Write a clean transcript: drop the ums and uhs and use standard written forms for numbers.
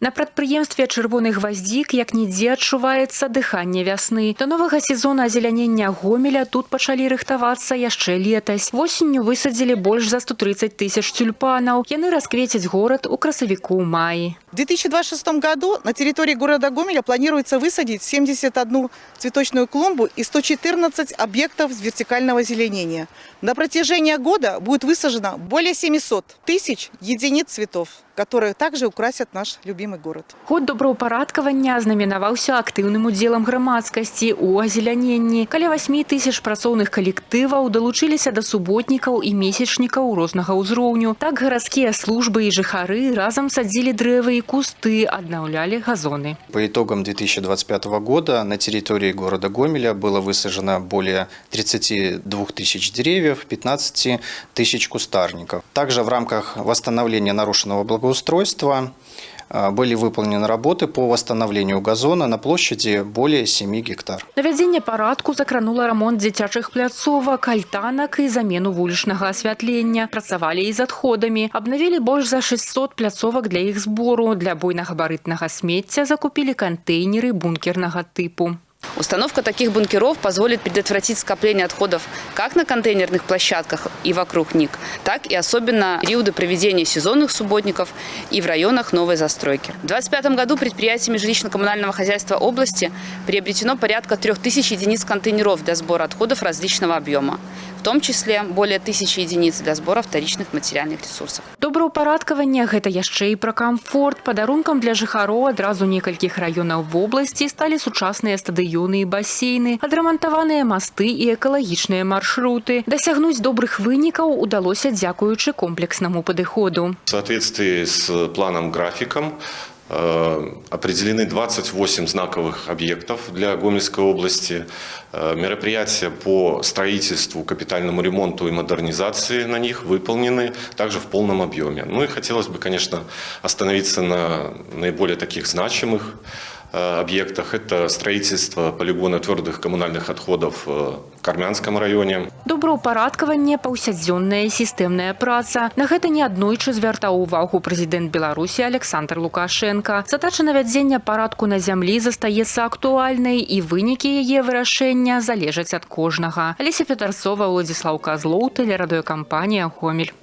На прадпрыемстве «Чырвоны гваздзік» як нідзе адчуваецца дыханне вясны. До новага сезона азелянення Гомеля тут пачалі рыхтавацца яшчэ летась. Восенню высадзілі больш за 130 тысяч тюльпанаў. Яны расквецяць горад у красавіку-маі. В 2026 году на территории города Гомеля планируется высадить 71 цветочную клумбу и 114 объектов вертикального озеленения. На протяжении года будет высажено более 700 тысяч единиц цветов, которые также украсят наш любимый город. Год добраўпарадкавання знаменаваўся актыўным удзелам грамадскасці ў азеляненні. Каля 8 тысяч працоўных калектываў далучыліся да суботнікаў і месячнікаў рознага ўзроўню. Так гарадскія службы і жыхары разам садзілі дрэвы і кусты, аднаўлялі газоны. По итогам 2025 года на территории города Гомеля было высажено более 32 тысяч деревьев, 15 тысяч кустарников. Также в рамках восстановления нарушенного благоустройства были выполнены работы по восстановлению газона на площади более 7 гектар. Навядзенне парадку закранула рамонт дзіцячых пляцовак, альтанак і замену вулічнага асвятлення. Працавалі і з адходамі. Абнавілі больш за 600 пляцовак для іх збору. Для буйнагабарытнага смецця закупілі кантэйнеры бункернага типу. Установка таких бункеров позволит предотвратить скопление отходов как на контейнерных площадках и вокруг них, так и особенно в периоды проведения сезонных субботников и в районах новой застройки. В 2025 году предприятиями жилищно-коммунального хозяйства области приобретено порядка 3000 единиц контейнеров для сбора отходов различного объема, в том числе более 1000 единиц для сбора вторичных материальных ресурсов. Добраўпарадкаванне – гэта яшчэ і пра камфорт. Падарункам для жыхароў адразу некалькіх раёнаў вобласці сталі сучасныя стадыёны і басейны, адрамантаваныя масты і экалагічныя маршруты. Дасягнуць добрых вынікаў удалося дзякуючы комплекснаму падыходу. В соответствии с планом-графиком определены 28 знаковых объектов для Гомельской области. Мероприятия по строительству, капитальному ремонту и модернизации на них выполнены также в полном объеме. Ну и хотелось бы, конечно, остановиться на наиболее таких значимых объектах. Это строительство полигона твердых коммунальных отходов в Кармянском районе. Добраўпарадкаванне, паўсядзённая сістэмная праца. На гэта неаднойчы звяртаў увагу прэзідэнт Беларусі Александр Лукашенко. Задача навядзення парадку на зямлі застаецца актуальнай, і вынікі яе вырашэння залежаць ад кожнага. Алеся Федарцова, Владзіслаў Казлоў, тэлерадыёкампанія «Гомель».